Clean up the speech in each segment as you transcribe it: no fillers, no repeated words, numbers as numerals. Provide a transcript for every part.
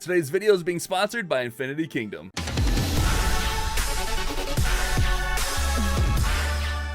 Today's video is being sponsored by Infinity Kingdom.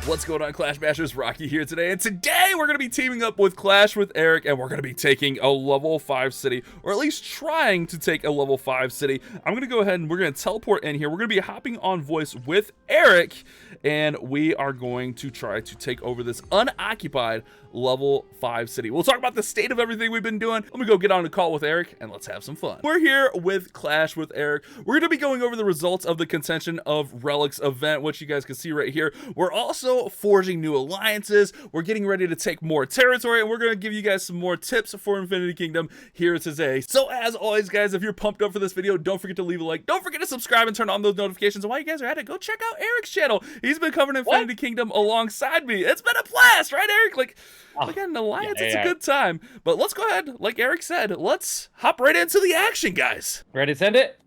What's going on, Clash Bashers? Rocky here today, and today we're going to be teaming up with Clash with Eric, and we're going to be taking a level 5 city, or at least trying to take a level 5 city. I'm going to go ahead and we're going to teleport in here. We're going to be hopping on voice with Eric, and we are going to try to take over this unoccupied level 5 city. We'll talk about the state of everything we've been doing. Let me go get on a call with Eric, and let's have some fun. We're here with Clash with Eric. We're going to be going over the results of the Contention of Relics event, which you guys can see right here. We're also forging new alliances. We're getting ready to take more territory, and we're going to give you guys some more tips for Infinity Kingdom here today. So as always, guys, if you're pumped up for this video, don't forget to leave a like. Don't forget to subscribe and turn on those notifications. And while you guys are at it, go check out Eric's channel. He's been covering Infinity Kingdom alongside me. It's been a blast, right, Eric? Like, look at an alliance. It's a good time. But let's go ahead, like Eric said, let's hop right into the action, guys. Ready to send it?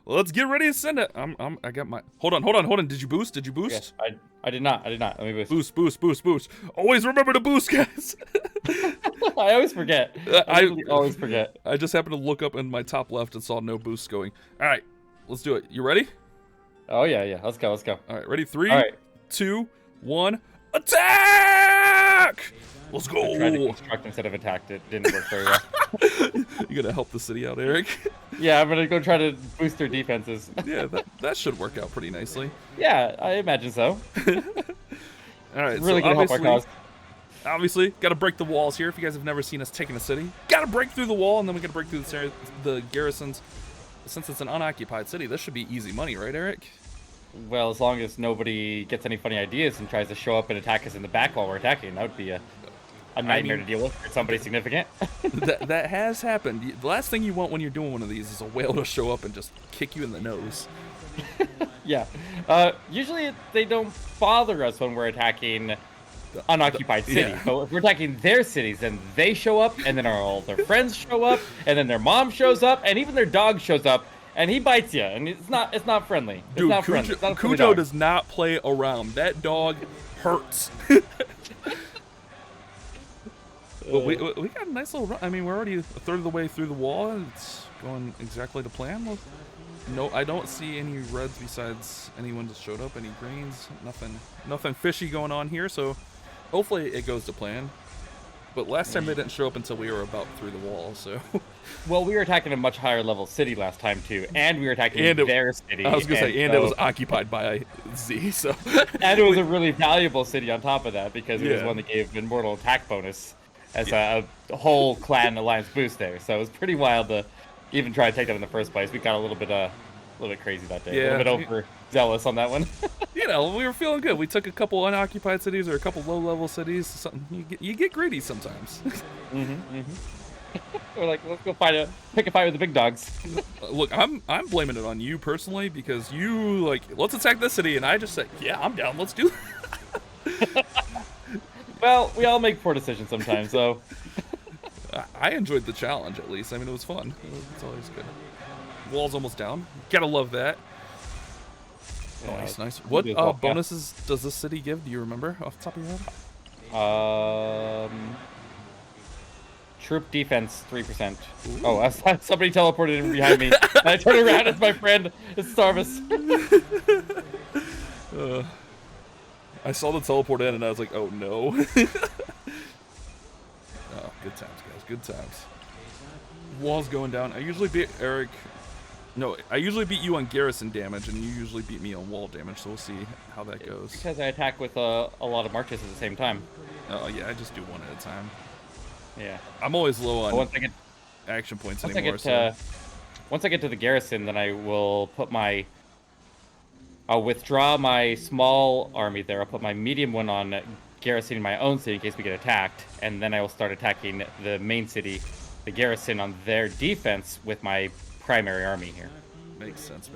Let's get ready to send it. I got my. Hold on. Did you boost? Yes, I did not. Let me boost. Boost. Always remember to boost, guys. I always forget. I always forget. I just happened to look up in my top left and saw no boosts going. All right, let's do it. You ready? Oh yeah. Let's go. All right, ready? 3, All right. 2, 1, attack! Let's go. I tried to construct instead of attacked. It didn't work very well. You gotta help the city out, Eric. Yeah, I'm gonna go try to boost their defenses. Yeah, that should work out pretty nicely. Yeah, I imagine so. All right, it's really so gonna help our cause. Obviously, gotta break the walls here. If you guys have never seen us taking a city, gotta break through the wall, and then we gotta break through the garrisons. Since it's an unoccupied city, this should be easy money, right, Eric? Well, as long as nobody gets any funny ideas and tries to show up and attack us in the back while we're attacking, that would be a nightmare to deal with for somebody significant. that has happened. The last thing you want when you're doing one of these is a whale to show up and just kick you in the nose. Yeah. Usually they don't bother us when we're attacking unoccupied cities. Yeah. But if we're attacking their cities, then they show up, and then all their friends show up, and then their mom shows up, and even their dog shows up, and he bites you, and it's not friendly. It's Dude, not friendly. It's not a friendly Cujo dog. does not play around. That dog hurts. But we got a nice little run. I mean, we're already a third of the way through the wall, and it's going exactly to plan. Well, no, I don't see any reds besides anyone that showed up. Any greens? Nothing fishy going on here. So hopefully it goes to plan. But last time they didn't show up until we were about through the wall. So. Well, we were attacking a much higher level city last time too, and we were attacking their city. I was gonna say, and it was occupied by Z. So. And it was a really valuable city on top of that because it was one that gave immortal attack bonus as a whole clan alliance boost there. So it was pretty wild to even try to take them in the first place. We got a little bit crazy that day. Yeah. A little bit overzealous on that one. You know, we were feeling good. We took a couple unoccupied cities or a couple low-level cities. Something you get greedy sometimes. We're like, let's go pick a fight with the big dogs. Look, I'm blaming it on you personally because you like, let's attack this city, and I just said, yeah, I'm down. Let's do it. Well, we all make poor decisions sometimes, so. I enjoyed the challenge, at least. I mean, it was fun. It's always good. Wall's almost down. Gotta love that. Yeah, Nice. What bonuses does this city give? Do you remember off the top of your head? Troop defense 3%. Ooh. Oh, somebody teleported in behind me. And I turned around as my friend is Starvis. I saw the teleport in and I was like, oh no. Oh, good times, guys. Good times. Wall's going down. I usually beat Eric. No, I usually beat you on garrison damage, and you usually beat me on wall damage, so we'll see how that goes. Because I attack with a lot of marches at the same time. Oh, yeah, I just do one at a time. Yeah. I'm always low on action points anymore. Once I get to the garrison, then I will I'll withdraw my small army there. I'll put my medium one on garrisoning my own city in case we get attacked, and then I will start attacking the main city, the garrison, on their defense with my primary army here. Makes sense.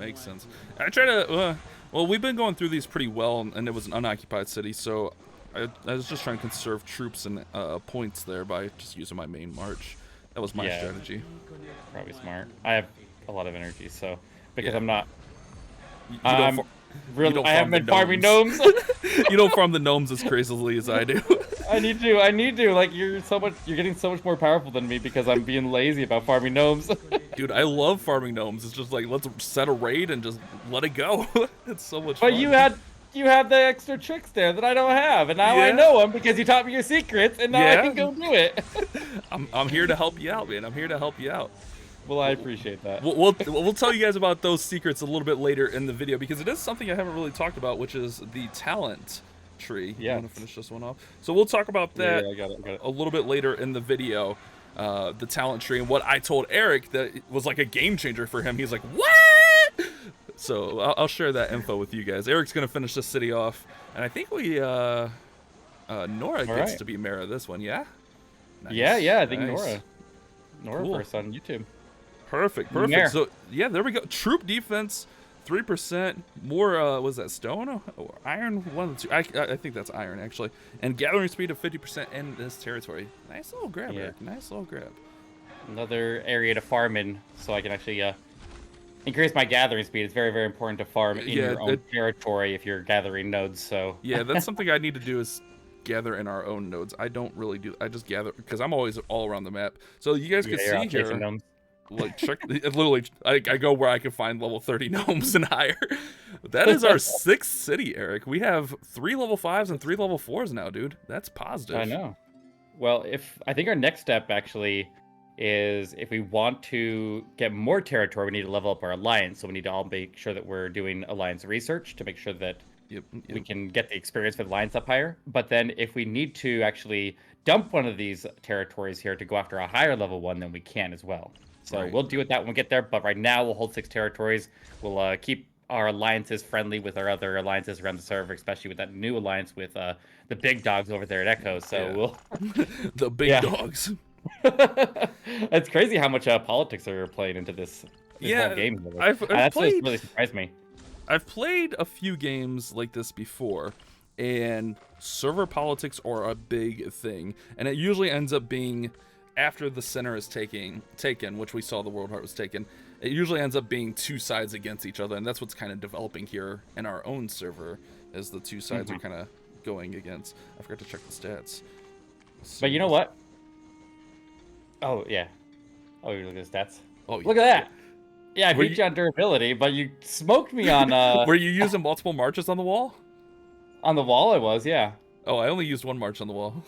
I try to, well, we've been going through these pretty well, and it was an unoccupied city, so I was just trying to conserve troops and points there by just using my main march. That was my strategy. Probably smart. I have a lot of energy, so because I'm not. Really, I haven't been farming gnomes. You don't farm the gnomes as crazily as I do. I need to. Like, you're getting so much more powerful than me because I'm being lazy about farming gnomes. Dude, I love farming gnomes. It's just like, let's set a raid and just let it go. It's so much but fun. you had the extra tricks there that I don't have, and now I know them because you taught me your secrets, and now I can go do it. I'm here to help you out, man. I'm here to help you out. Well, I appreciate that. We'll tell you guys about those secrets a little bit later in the video, because it is something I haven't really talked about, which is the talent tree. Yeah. I'm gonna finish this one off. So we'll talk about that I got it. a little bit later in the video. The talent tree, and what I told Eric that it was like a game changer for him. He's like, what? So I'll share that info with you guys. Eric's gonna finish this city off, and I think we Nora gets to be mayor of this one. Yeah. Nice. Yeah. I think nice. Nora first on YouTube. Perfect. Mayor. So yeah, there we go. Troop defense, 3%. More was that stone or iron? One of the two. I think that's iron actually. And gathering speed of 50% in this territory. Nice little grab, Eric. Nice little grab. Another area to farm in, so I can actually increase my gathering speed. It's very, very important to farm in your own territory if you're gathering nodes. So yeah, that's something I need to do is gather in our own nodes. I don't really do. I just gather because I'm always all around the map. So you guys can see here. Like check, literally, I go where I can find level 30 gnomes and higher. That is our 6th city, Eric. We have 3 level 5s and 3 level 4s now, dude. That's positive. I know. Well, I think our next step actually is if we want to get more territory, we need to level up our alliance. So we need to all make sure that we're doing alliance research to make sure that we can get the experience for the alliance up higher. But then if we need to actually dump one of these territories here to go after a higher level one, then we can as well. So we'll deal with that when we get there, but right now we'll hold 6 territories. We'll keep our alliances friendly with our other alliances around the server, especially with that new alliance with the big dogs over there at Echo. So we'll the big dogs. It's crazy how much politics are playing into this whole game. That's what really surprised me. I've played a few games like this before, and server politics are a big thing, and it usually ends up being after the center is taken, which we saw the World Heart was taken, it usually ends up being 2 sides against each other, and that's what's kind of developing here in our own server, as the 2 sides are kind of going against. I forgot to check the stats. But you know what? Oh, yeah. Oh, you're looking at the stats? Oh, yeah. Look at that! Yeah, I beat you on durability, but you smoked me on... Were you using multiple marches on the wall? On the wall I was, yeah. Oh, I only used 1 march on the wall.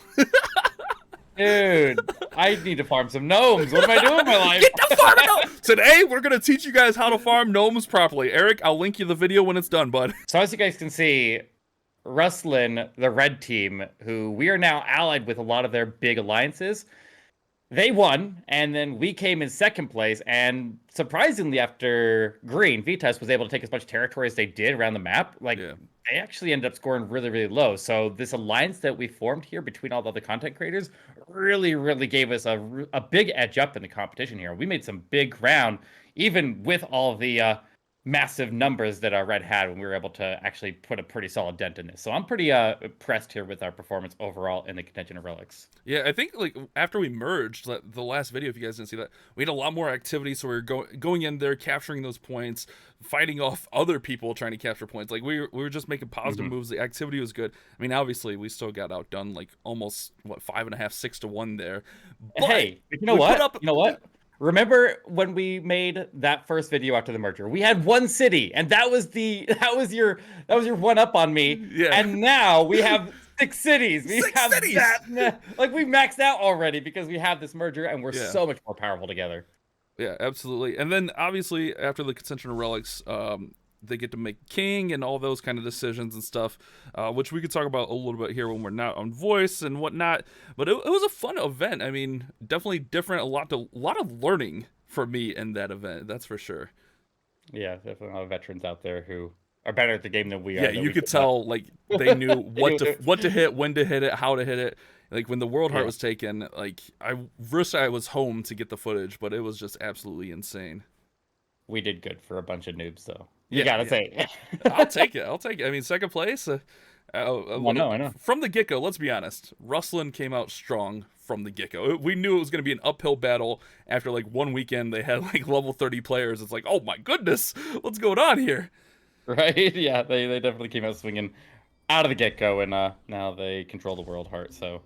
Dude, I need to farm some gnomes. What am I doing with my life? Get the farm gnomes! Today, we're going to teach you guys how to farm gnomes properly. Eric, I'll link you the video when it's done, bud. So as you guys can see, Rustlin, the red team, who we are now allied with a lot of their big alliances, they won, and then we came in 2nd place, and surprisingly after Green, Vitas was able to take as much territory as they did around the map. They actually ended up scoring really, really low. So this alliance that we formed here between all the other content creators really, really gave us a big edge up in the competition here. We made some big ground, even with all of the massive numbers that our red had when we were able to actually put a pretty solid dent in this. So I'm pretty impressed here with our performance overall in the Contention of Relics. Yeah, I think like after we merged, the last video, if you guys didn't see that, we had a lot more activity. So we were going in there, capturing those points, fighting off other people trying to capture points. Like we were just making positive moves. The activity was good. I mean, obviously we still got outdone like almost 5.5, 6 to 1 there. But hey, you know what? Remember when we made that first video after the merger? We had 1 city, and that was your one up on me. Yeah. And now we have 6 cities. We have cities. That, like we maxed out already because we have this merger, and we're so much more powerful together. Yeah, absolutely. And then obviously after the Contention of Relics, they get to make king and all those kind of decisions and stuff, which we could talk about a little bit here when we're not on voice and whatnot. But it was a fun event. I mean, definitely different. A lot of learning for me in that event. That's for sure. Yeah, definitely a lot of veterans out there who are better at the game than we are. Yeah, you could tell like they knew what to hit, when to hit it, how to hit it. Like when the World Heart was taken, like I was home to get the footage, but it was just absolutely insane. We did good for a bunch of noobs, though. You gotta say. I'll take it. I mean, 2nd place. I know. From the get-go, let's be honest. Rustlin came out strong from the get-go. We knew it was going to be an uphill battle. After like 1 weekend, they had like level 30 players. It's like, oh my goodness, what's going on here? Right? Yeah, they definitely came out swinging out of the get-go, and now they control the world heart. So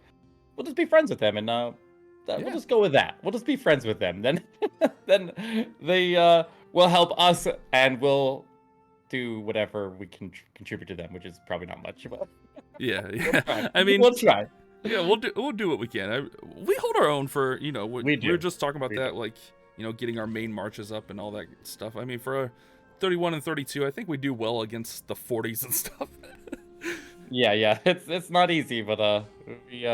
we'll just be friends with them, and we'll Yeah. just go with that. We'll just be friends with them. Then then they will help us, and we'll do whatever we can contribute to them, which is probably not much. But Yeah, we'll yeah. try. I mean, We'll try. yeah, we'll do what we can. We hold our own for, you know, We we were do. just talking about We that, do. like, you know, getting our main marches up and all that stuff. I mean, for a 31 and 32, I think we do well against the 40s and stuff. Yeah, yeah. It's not easy, but we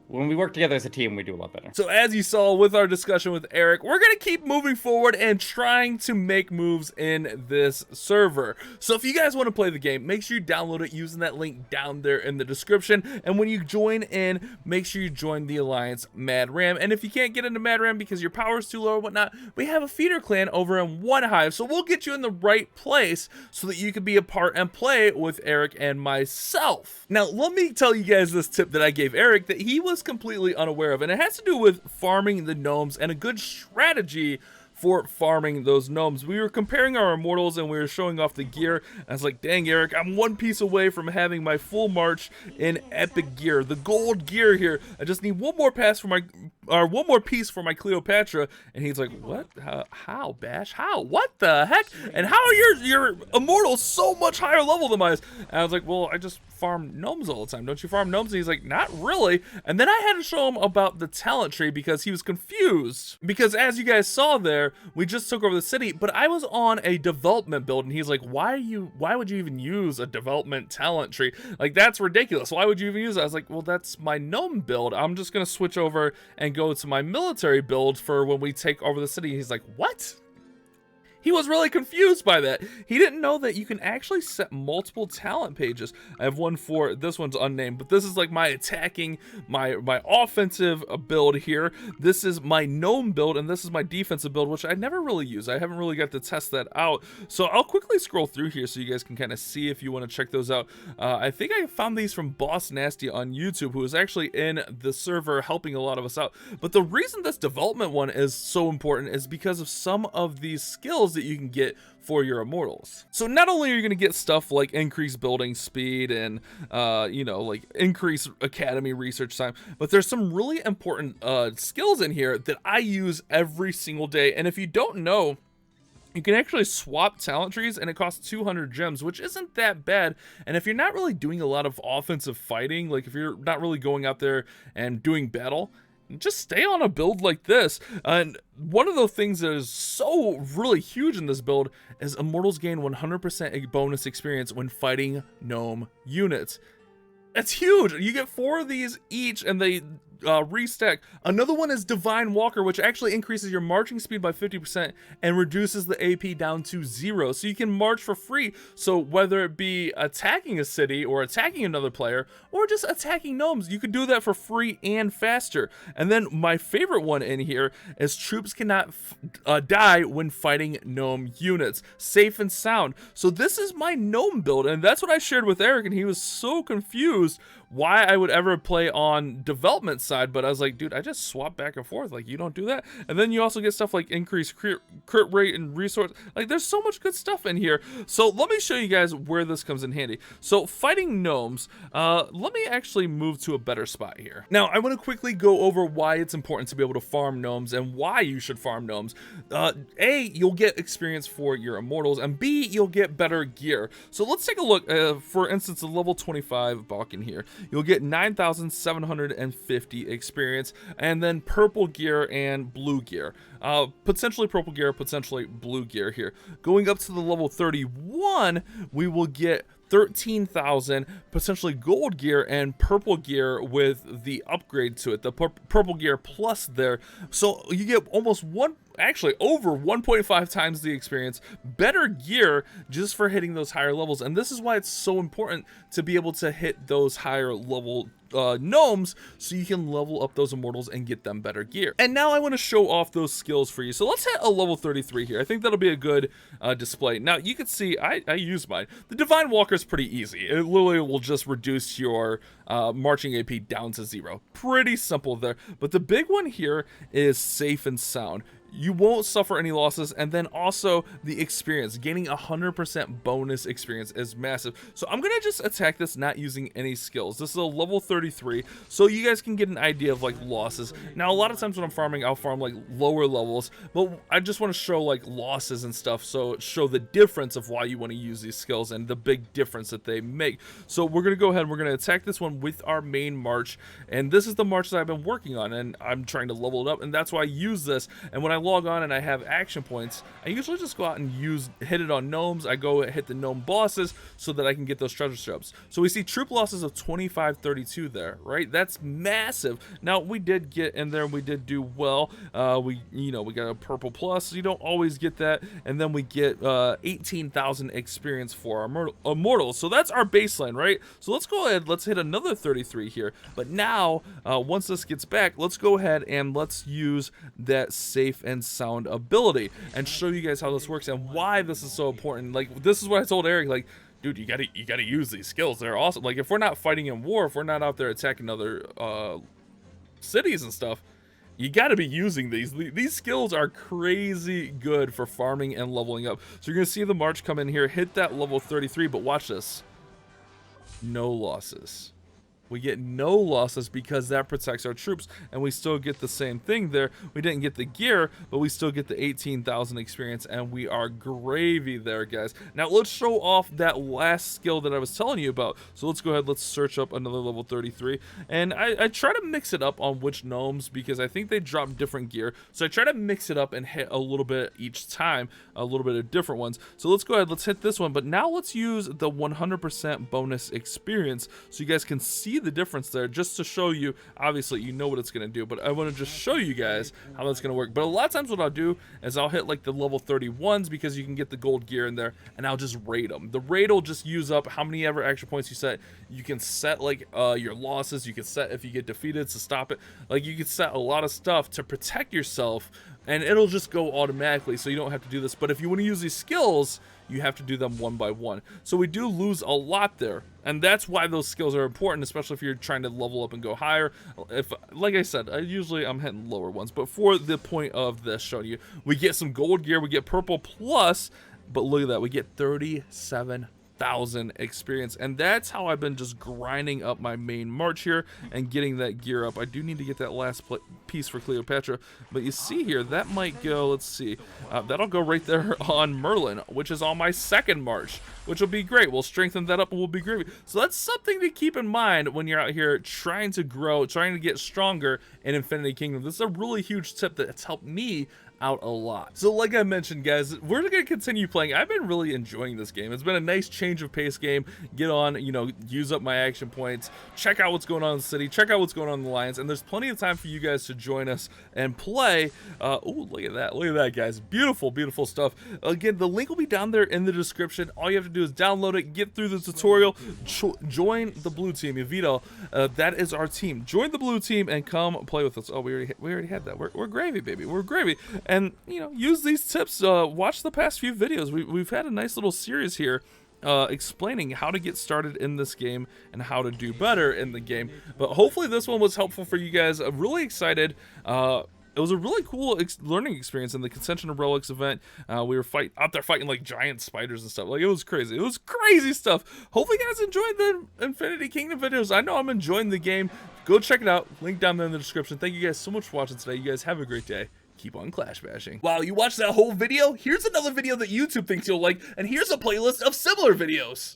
when we work together as a team, we do a lot better. So as you saw with our discussion with Eric, we're going to keep moving forward and trying to make moves in this server. So if you guys want to play the game, make sure you download it using that link down there in the description. And when you join in, make sure you join the Alliance Mad Ram. And if you can't get into Mad Ram because your power is too low or whatnot, we have a feeder clan over in OneHive. So we'll get you in the right place so that you can be a part and play with Eric and myself. Now, let me tell you guys this tip that I gave Eric that he was completely unaware of, and it has to do with farming the gnomes and a good strategy for farming those gnomes. We were comparing our immortals and we were showing off the gear. I was like, dang, Eric, I'm one piece away from having my full march in epic gear, the gold gear here. I just need one more pass for my one more piece for my Cleopatra. And he's like, what? How, Bash? How? What the heck? And how are your immortals so much higher level than mine? And I was like, well, I just farm gnomes all the time. Don't you farm gnomes? And he's like, not really. And then I had to show him about the talent tree because he was confused. Because as you guys saw there, we just took over the city, but I was on a development build, and he's like, why would you even use a development talent tree? Like, that's ridiculous. Why would you even use it? I was like, well, that's my gnome build. I'm just gonna switch over and go to my military build for when we take over the city. He's like, what? He was really confused by that. He didn't know that you can actually set multiple talent pages. I have one for, this one's unnamed, but this is like my attacking, my offensive build here. This is my gnome build, and this is my defensive build, which I never really use. I haven't really got to test that out. So I'll quickly scroll through here so you guys can kind of see if you want to check those out. I think I found these from Boss Nasty on YouTube, who is actually in the server helping a lot of us out. But the reason this development one is so important is because of some of these skills that you can get for your immortals. So not only are you going to get stuff like increased building speed and you know, like increased academy research time, but there's some really important skills in here that I use every single day. And if you don't know, you can actually swap talent trees, and it costs 200 gems, which isn't that bad. And if you're not really doing a lot of offensive fighting, like if you're not really going out there and doing battle, just stay on a build like this. And one of the things that is so really huge in this build is immortals gain 100% bonus experience when fighting gnome units. That's huge. You get 4 of these each, and they restack. Another one is Divine Walker, which actually increases your marching speed by 50% and reduces the AP down to 0. So you can march for free. So whether it be attacking a city or attacking another player or just attacking gnomes, you could do that for free and faster. And then my favorite one in here is troops cannot die when fighting gnome units. Safe and sound. So this is my gnome build, and that's what I shared with Eric, and he was so confused why I would ever play on development side, but I was like, dude, I just swap back and forth. Like, you don't do that. And then you also get stuff like increased crit rate and resource. Like, there's so much good stuff in here. So let me show you guys where this comes in handy. So fighting gnomes, let me actually move to a better spot here. Now, I want to quickly go over why it's important to be able to farm gnomes and why you should farm gnomes. A, you'll get experience for your immortals, and B, you'll get better gear. So let's take a look, for instance, the level 25 Balkan here. You'll get 9,750 experience, and then purple gear and blue gear. Potentially purple gear, potentially blue gear here. Going up to the level 31, we will get 13,000 potentially gold gear and purple gear with the upgrade to it, the purple gear plus there. So you get almost actually over 1.5 times the experience, better gear just for hitting those higher levels. And this is why it's so important to be able to hit those higher level gnomes, so you can level up those immortals and get them better gear. And now I want to show off those skills for you. So let's hit a level 33 here. I think that'll be a good display. Now you can see I use mine. The Divine Walker is pretty easy. It literally will just reduce your marching AP down to 0. Pretty simple there. But the big one here is safe and sound. you won't suffer any losses. And then also the experience, gaining 100% bonus experience is massive. So I'm gonna just attack this not using any skills. This is a level 33, so you guys can get an idea of like losses. Now a lot of times when I'm farming, I'll farm like lower levels, but I just want to show like losses and stuff, so show the difference of why you want to use these skills and the big difference that they make. So we're gonna go ahead and we're gonna attack this one with our main march, and this is the march that I've been working on, and I'm trying to level it up, and that's why I use this. And when I log on and I have action points, I usually just go out and hit it on gnomes. I go hit the gnome bosses so that I can get those treasure shrubs. So we see troop losses of 2532 there, right? That's massive. Now we did get in there, we did do well. We got a purple plus. You don't always get that, and then we get 18,000 experience for our immortals. So that's our baseline, right? So let's go ahead, let's hit another 33 here. But now once this gets back, let's go ahead and let's use that safe and sound ability and show you guys how this works and why this is so important. Like, this is what I told Eric, like, dude, you gotta use these skills. They're awesome. Like, if we're not fighting in war, if we're not out there attacking other cities and stuff, you gotta be using these. These skills are crazy good for farming and leveling up. So you're gonna see the march come in here, hit that level 33, but watch this. No losses. We get no losses because that protects our troops, and we still get the same thing there. We didn't get the gear, but we still get the 18,000 experience, and we are gravy there, guys. Now let's show off that last skill that I was telling you about. So let's go ahead, let's search up another level 33, and I try to mix it up on which gnomes because I think they drop different gear. So I try to mix it up and hit a little bit each time, a little bit of different ones. So let's go ahead, let's hit this one, but now let's use the 100% bonus experience so you guys can see the difference there, just to show you. Obviously you know what it's going to do, but I want to just show you guys how that's going to work. But a lot of times what I'll do is I'll hit like the level 31s because you can get the gold gear in there, and I'll just raid them. The raid will just use up how many ever action points you set. You can set like your losses, you can set if you get defeated to stop it. Like, you can set a lot of stuff to protect yourself, and it'll just go automatically, so you don't have to do this. But if you want to use these skills, you have to do them one by one. So we do lose a lot there, and that's why those skills are important, especially if you're trying to level up and go higher. If, like I said, I'm hitting lower ones, but for the point of this showing you, we get some gold gear, we get purple plus, but look at that, we get 37,000 experience, and that's how I've been just grinding up my main march here and getting that gear up. I do need to get that last piece for Cleopatra, but you see here, that might go, let's see, that'll go right there on Merlin, which is on my second march, which will be great. We'll strengthen that up and we'll be gravy. So that's something to keep in mind when you're out here trying to grow, trying to get stronger in Infinity Kingdom. This is a really huge tip that's helped me out a lot. So like I mentioned, guys, we're gonna continue playing. I've been really enjoying this game. It's been a nice change of pace game. Get on, use up my action points, check out what's going on in the city, check out what's going on in the Alliance, and there's plenty of time for you guys to join us and play. Ooh, look at that, guys. Beautiful, beautiful stuff. Again, the link will be down there in the description. All you have to do is download it, get through the tutorial, join the blue team. Evito, that is our team. Join the blue team and come play with us. Oh, we already had that. We're gravy, baby. We're gravy. And use these tips. Watch the past few videos. We've had a nice little series here explaining how to get started in this game and how to do better in the game. But hopefully this one was helpful for you guys. I'm really excited. It was a really cool learning experience in the Contention of Relics event. We were out there fighting like giant spiders and stuff. Like, it was crazy. It was crazy stuff. Hopefully you guys enjoyed the Infinity Kingdom videos. I know I'm enjoying the game. Go check it out. Link down there in the description. Thank you guys so much for watching today. You guys have a great day. Keep on clash bashing. Wow, you watched that whole video? Here's another video that YouTube thinks you'll like, and here's a playlist of similar videos.